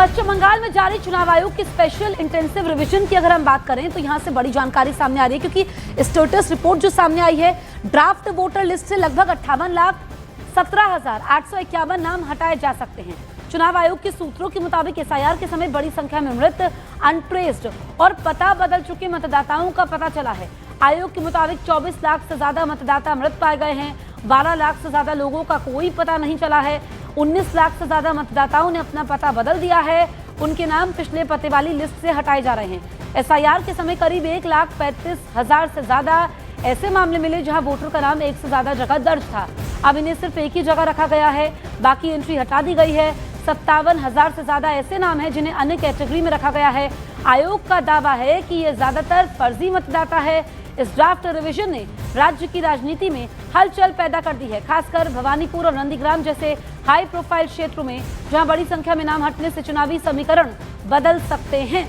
पश्चिम बंगाल में जारी चुनाव आयोग की स्पेशल इंटेंसिव रिवीजन की अगर हम बात करें तो यहां से बड़ी जानकारी सामने आ रही है, क्योंकि स्टेटस रिपोर्ट जो सामने आई है, ड्राफ्ट वोटर लिस्ट से लगभग 58,17,851 नाम हटाए जा सकते हैं। चुनाव आयोग के सूत्रों के मुताबिक एसआईआर के समय बड़ी संख्या में मृत, अनट्रेस्ड और पता बदल चुके मतदाताओं का पता चला है। आयोग के मुताबिक 24 लाख से ज्यादा मतदाता मृत पाए गए हैं। 12 लाख से ज्यादा लोगों का कोई पता नहीं चला है। 19 लाख से ज्यादा मतदाताओं ने अपना पता बदल दिया है। उनके नाम पिछले पते वाली लिस्ट से हटाए जा रहे हैं। एसआईआर के समय करीब 1,35,000 से ज्यादा ऐसे मामले मिले जहां वोटर का नाम एक से ज्यादा जगह दर्ज था। अब इन्हें सिर्फ एक ही जगह रखा गया है, बाकी एंट्री हटा दी गई है। 57,000 से ज्यादा ऐसे नाम हैं जिन्हें अन्य कैटेगरी में रखा गया है। आयोग का दावा है कि ये ज्यादातर फर्जी मतदाता है। इस ड्राफ्ट रिवीजन ने राज्य की राजनीति में हलचल पैदा कर दी है, खासकर भवानीपुर और नंदीग्राम जैसे हाई प्रोफाइल क्षेत्रों में, जहां बड़ी संख्या में नाम हटने से चुनावी समीकरण बदल सकते हैं।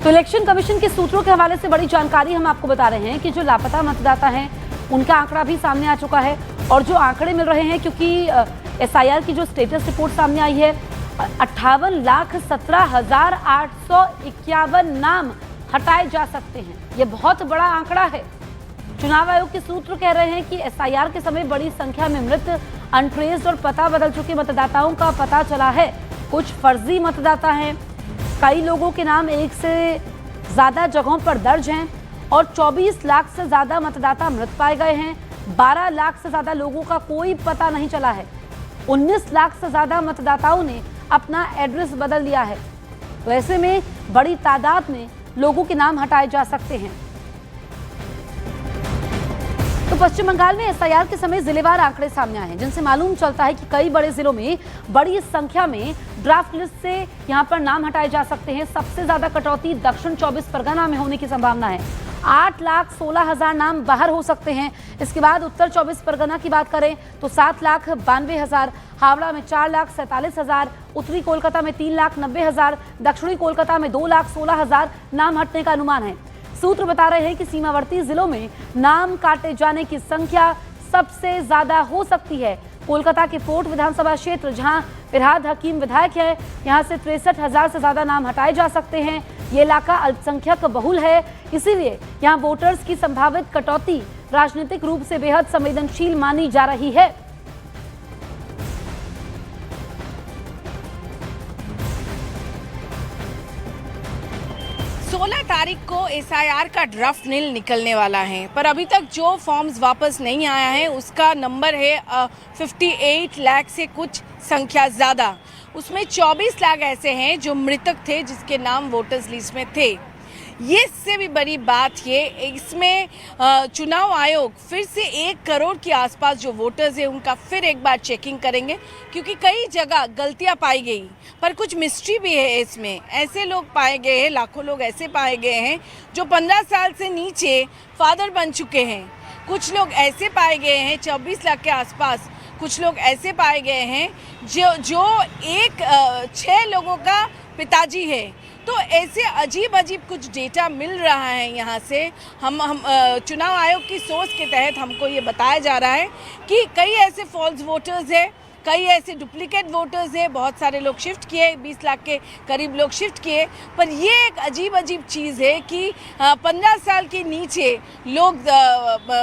तो इलेक्शन कमीशन के सूत्रों के हवाले से बड़ी जानकारी हम आपको बता रहे हैं कि जो लापता मतदाता हैं उनका आंकड़ा भी सामने आ चुका है। और जो आंकड़े मिल रहे हैं, क्योंकि एसआईआर की जो स्टेटस रिपोर्ट सामने आई है, 58,17,851 नाम हटाए जा सकते हैं। ये बहुत बड़ा आंकड़ा है। चुनाव आयोग के सूत्र कह रहे हैं कि एसआईआर के समय बड़ी संख्या में मृत, अनट्रेस्ड और पता बदल चुके मतदाताओं का पता चला है। कुछ फर्जी मतदाता हैं, कई लोगों के नाम एक से ज्यादा जगहों पर दर्ज हैं और 24 लाख से ज्यादा मतदाता मृत पाए गए हैं। 12 लाख से ज्यादा लोगों का कोई पता नहीं चला है। 19 लाख से ज्यादा मतदाताओं ने अपना एड्रेस बदल लिया है। तो ऐसे में बड़ी तादाद में लोगों के नाम हटाए जा सकते हैं। तो पश्चिम बंगाल में एसआईआर के समय जिलेवार आंकड़े सामने आए हैं, जिनसे मालूम चलता है कि कई बड़े जिलों में बड़ी संख्या में ड्राफ्ट लिस्ट से यहां पर नाम हटाए जा सकते हैं। सबसे ज्यादा कटौती दक्षिण 24 परगना में होने की संभावना है। 8,16,000 नाम बाहर हो सकते हैं। इसके बाद उत्तर 24 परगना की बात करें तो 7,92,000, हावड़ा में 4,47,000, उत्तरी कोलकाता में 3,90,000, दक्षिणी कोलकाता में 2,16,000 नाम हटने का अनुमान है। सूत्र बता रहे हैं कि सीमावर्ती जिलों में नाम काटे जाने की संख्या सबसे ज्यादा हो सकती है। कोलकाता के फोर्ट विधानसभा क्षेत्र, जहां फिरहाद हकीम विधायक है, यहां से 63,000 से ज्यादा नाम हटाए जा सकते हैं। ये इलाका अल्पसंख्यक बहुल है, इसीलिए यहां वोटर्स की संभावित कटौती राजनीतिक रूप से बेहद संवेदनशील मानी जा रही है। तारीख को एसआईआर का ड्राफ्ट नील निकलने वाला है, पर अभी तक जो फॉर्म्स वापस नहीं आया है उसका नंबर है 58 लाख से कुछ संख्या ज़्यादा। उसमें 24 लाख ऐसे हैं जो मृतक थे, जिसके नाम वोटर्स लिस्ट में थे। ये इससे भी बड़ी बात ये, इसमें चुनाव आयोग फिर से 1 करोड़ के आसपास जो वोटर्स हैं उनका फिर एक बार चेकिंग करेंगे, क्योंकि कई जगह गलतियां पाई गई। पर कुछ मिस्ट्री भी है इसमें। ऐसे लोग पाए गए हैं, लाखों लोग ऐसे पाए गए हैं जो 15 साल से नीचे फादर बन चुके हैं। कुछ लोग ऐसे पाए गए हैं 24 लाख के आसपास। कुछ लोग ऐसे पाए गए हैं जो 6 लोगों का पिताजी है। तो ऐसे अजीब अजीब कुछ डेटा मिल रहा है यहाँ से। हम चुनाव आयोग की सोच के तहत हमको ये बताया जा रहा है कि कई ऐसे फॉल्स वोटर्स हैं, कई ऐसे डुप्लीकेट वोटर्स हैं। बहुत सारे लोग शिफ्ट किए, 20 लाख के करीब लोग शिफ्ट किए। पर ये एक अजीब अजीब चीज़ है कि 15 साल के नीचे लोग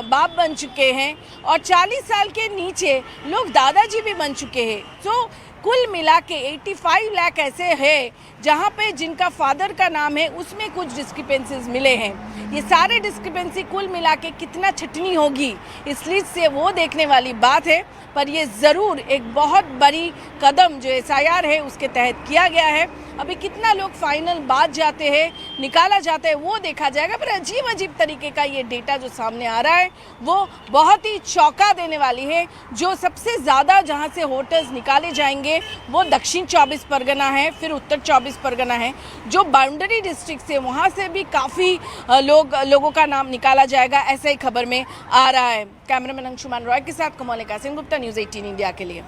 बाप बन चुके हैं और 40 साल के नीचे लोग दादाजी भी बन चुके हैं। तो कुल मिला के 85 लाख ऐसे हैं जहाँ पे जिनका फादर का नाम है, उसमें कुछ डिस्क्रिपेंसीज मिले हैं। ये सारे डिस्क्रिपेंसी कुल मिला के कितना छटनी होगी इस लिस्ट से, वो देखने वाली बात है। पर ये ज़रूर एक बहुत बड़ी कदम जो एसआईआर है उसके तहत किया गया है। अभी कितना लोग फाइनल बाद जाते हैं, निकाला जाता है, वो देखा जाएगा। पर अजीब अजीब तरीके का ये डेटा जो सामने आ रहा है वो बहुत ही चौंका देने वाली है। जो सबसे ज़्यादा जहाँ से वोटर्स निकाले जाएंगे वो दक्षिण 24 परगना है, फिर उत्तर 24 परगना है। जो बाउंड्री डिस्ट्रिक्ट से, वहाँ से भी काफ़ी लोगों का नाम निकाला जाएगा, ऐसा ही खबर में आ रहा है। कैमरामैन अंशुमान रॉय के साथ कोमलिका सिंह गुप्ता, न्यूज़ 18 इंडिया के लिए।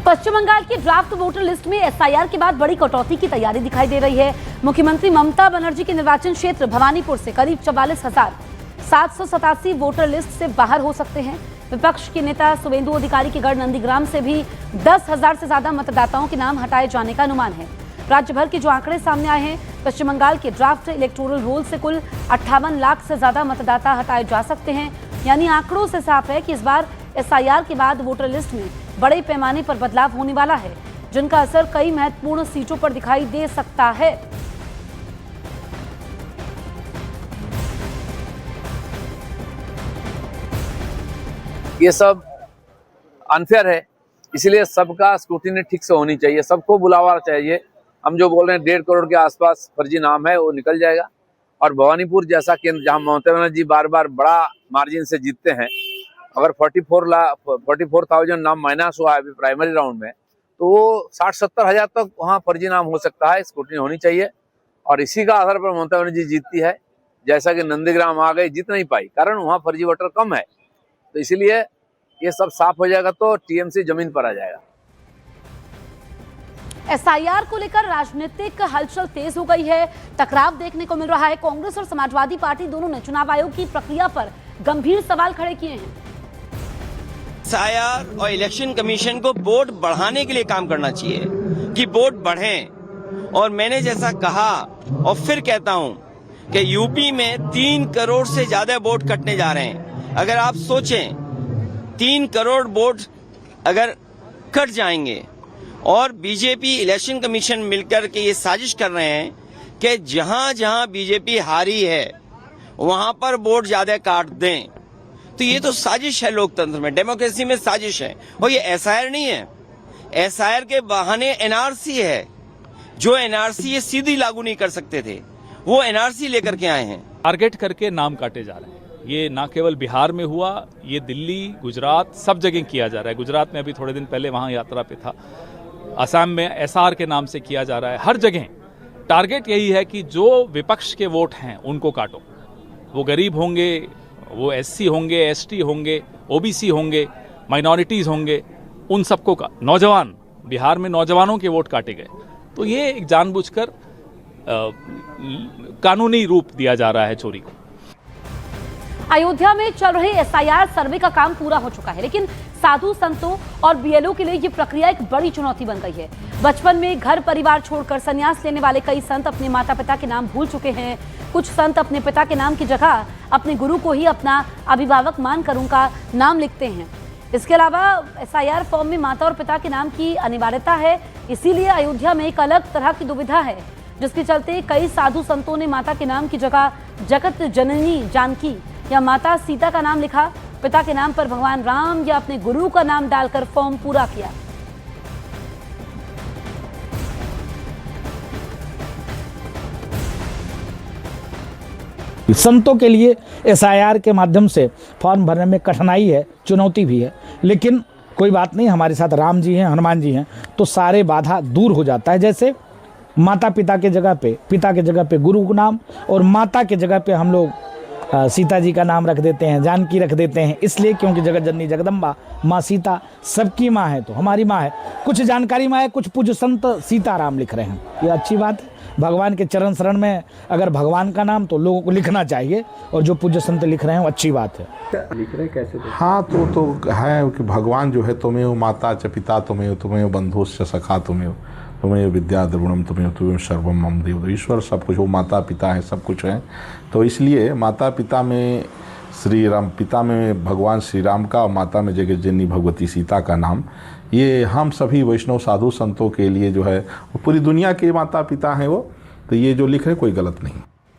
पश्चिम बंगाल की ड्राफ्ट वोटर लिस्ट में एसआईआर के बाद बड़ी कटौती की तैयारी दिखाई दे रही है। मुख्यमंत्री ममता बनर्जी के निर्वाचन क्षेत्र भवानीपुर से करीब 44,000 787 वोटर लिस्ट से बाहर हो सकते हैं। विपक्ष के नेता शुभेंदु अधिकारी के गढ़ नंदीग्राम से भी 10,000 से ज्यादा मतदाताओं के नाम हटाए जाने का अनुमान है। राज्य भर के जो आंकड़े सामने आए हैं, पश्चिम बंगाल के ड्राफ्ट इलेक्टोरल रोल से कुल 58 लाख से ज्यादा मतदाता हटाए जा सकते हैं। यानी आंकड़ों से साफ है कि इस बार SIR के बाद वोटर लिस्ट में बड़े पैमाने पर बदलाव होने वाला है, जिनका असर कई महत्वपूर्ण सीटों पर दिखाई दे सकता है। ये सब अनफेयर है, इसलिए सबका स्क्रूटिनी ठीक से होनी चाहिए, सबको बुलावा चाहिए। हम जो बोल रहे हैं 1.5 करोड़ के आसपास फर्जी नाम है, वो निकल जाएगा। और भवानीपुर जैसा केंद्र जहां ममता बनर्जी बार बार बड़ा मार्जिन से जीतते हैं, अगर 44,000 नाम माइनस हुआ है अभी प्राइमरी राउंड में, तो वो 60-70 हजार तक वहाँ फर्जी नाम हो सकता है। स्क्रूटिनी होनी चाहिए और इसी का आधार पर ममता बनर्जी जीतती है। जैसा कि नंदीग्राम आ गई, जीत नहीं पाई, कारण वहाँ फर्जी वोटर कम है। तो इसीलिए ये सब साफ हो जाएगा तो TMC जमीन पर आ जाएगा। SIR को लेकर राजनीतिक हलचल तेज हो गई है, टकराव देखने को मिल रहा है। कांग्रेस और समाजवादी पार्टी दोनों ने चुनाव आयोग की प्रक्रिया पर गंभीर सवाल खड़े किए हैं। SIR और इलेक्शन कमीशन को वोट बढ़ाने के लिए काम करना चाहिए कि वोट बढ़ें। और मैंने जैसा कहा और फिर कहता हूं कि यूपी में 3 करोड़ से ज्यादा वोट कटने जा रहे हैं। अगर आप सोचें 3 करोड़ वोट अगर कट जाएंगे और बीजेपी इलेक्शन कमीशन मिलकर के ये साजिश कर रहे हैं कि जहां जहां बीजेपी हारी है वहां पर वोट ज्यादा काट दें, तो ये तो साजिश है। लोकतंत्र में, डेमोक्रेसी में साजिश है। और ये SIR नहीं है, SIR के बहाने NRC है। जो NRC ये सीधी लागू नहीं कर सकते थे, वो NRC लेकर के आए हैं। टारगेट करके नाम काटे जा रहे हैं। ये ना केवल बिहार में हुआ, ये दिल्ली, गुजरात, सब जगह किया जा रहा है। गुजरात में अभी थोड़े दिन पहले वहाँ यात्रा पे था। असम में SR के नाम से किया जा रहा है। हर जगह टारगेट यही है कि जो विपक्ष के वोट हैं उनको काटो। वो गरीब होंगे, वो SC होंगे, ST होंगे, OBC होंगे, माइनॉरिटीज़ होंगे, उन सबको का नौजवान, बिहार में नौजवानों के वोट काटे गए। तो ये एक जानबूझकर कानूनी रूप दिया जा रहा है चोरी को। अयोध्या में चल रहे SIR सर्वे का काम पूरा हो चुका है, लेकिन साधु संतों और BLO के लिए ये प्रक्रिया एक बड़ी चुनौती बन गई है। बचपन में घर परिवार छोड़कर संन्यास लेने वाले कई संत अपने माता पिता के नाम भूल चुके हैं। कुछ संत अपने पिता के नाम की जगह अपने गुरु को ही अपना अभिभावक मानकर उनका नाम लिखते हैं। इसके अलावा SIR फॉर्म में माता और पिता के नाम की अनिवार्यता है, इसीलिए अयोध्या में एक अलग तरह की दुविधा है, जिसके चलते कई साधु संतों ने माता के नाम की जगह जगत जननी जानकी या माता सीता का नाम लिखा। पिता के नाम पर भगवान राम या अपने गुरु का नाम डालकर फॉर्म पूरा किया। संतों के लिए SIR के माध्यम से फॉर्म भरने में कठिनाई है, चुनौती भी है, लेकिन कोई बात नहीं, हमारे साथ राम जी हैं, हनुमान जी हैं, तो सारे बाधा दूर हो जाता है। जैसे माता पिता के जगह पे, पिता के जगह पे गुरु का नाम और माता के जगह पे हम लोग सीता जी का नाम रख देते हैं, जानकी रख देते हैं, इसलिए क्योंकि जगत जननी जगदम्बा माँ सीता सबकी माँ है, तो हमारी माँ है। कुछ जानकारी माँ है, कुछ पूज्य संत सीताराम लिख रहे हैं, ये अच्छी बात है। भगवान के चरण शरण में अगर भगवान का नाम तो लोगों को लिखना चाहिए, और जो पूज्य संत लिख रहे हैं वो अच्छी बात है। लिख रहे कैसे? हाँ, तो है कि भगवान जो है, तुम्हें माता च पिता तुम्हें बंधुश्च सखा तुम्हें विद्या द्रविणम तुम्हें सर्वम मम देव। ईश्वर सब कुछ, वो माता पिता है, सब कुछ है। तो इसलिए माता पिता में श्री राम, पिता में भगवान श्री राम का और माता में जगत जननी भगवती सीता का नाम, ये हम सभी वैष्णव साधु संतों के लिए जो है, पूरी दुनिया के माता पिता हैं वो, तो ये जो लिख रहे कोई गलत नहीं।